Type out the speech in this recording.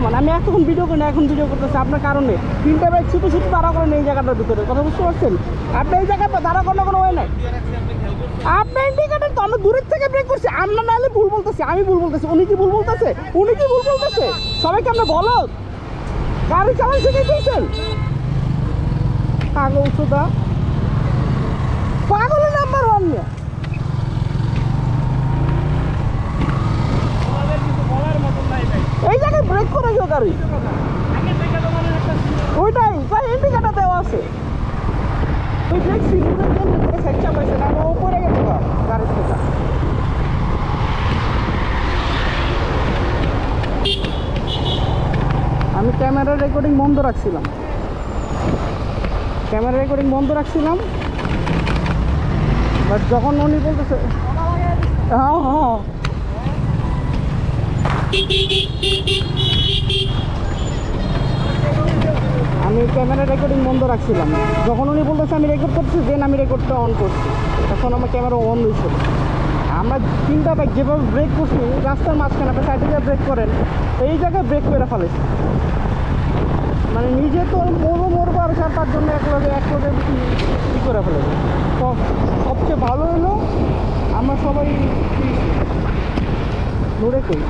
নামান। আমি এতক্ষণ ভিডিও করি না, এখন ভিডিও করতেছি আপনার কারণে। তিনটা বাইক শুধু শুধু দাঁড়া করেন এই জায়গাটার ভিতরে, কথা বুঝতে পারছেন? আপনি এই জায়গায় দাঁড়া করার কোনো ওয়ে নাই। আপনি ইন্ডিকেটার তো আমরা দূরের থেকে ব্রেক করছি, আমরা নাহলে ভুল বলতেছি, আমি ভুল বলতেছি, উনি কি ভুল বলতেছে? উনি কি ভুল বলতেছে? সবাইকে আমরা বলো গাড়ি চালান শিখেছেন পাগল সুদা, পাগলের নাম্বার ওয়ান নিয়ে। এই জায়গায় ব্রেক করে গেল গাড়ি, ওইটাই তাই ইন্ডিকেটার দেওয়া আছে। ওই ব্রেক সিগন্যালের জন্য করে সেকশন পাইছে না, আমরা উপরে গেছে গাড়ির থেকে। আমি ক্যামেরা রেকর্ডিং বন্ধ রাখছিলাম, বাট যখন উনি বলতেছে হ্যাঁ হ্যাঁ আমি ক্যামেরা রেকর্ডিং বন্ধ রাখছিলাম, যখন উনি বলতেছে আমি রেকর্ড করছি দেন আমি রেকর্ডটা অন করছি, তখন আমার ক্যামেরা অন হয়েছিল। আমরা তিনটা বাইক যেভাবে ব্রেক করছি রাস্তার মাঝখানে, আপনি সাইডে যা ব্রেক করেন এই জায়গায় ব্রেক করে ফেলেছি, মানে নিজে তো মরবো আর তার জন্য এক লগে ই করে ফেলেছে। তো সবচেয়ে ভালো হলো আমরা সবাই দূরে করি।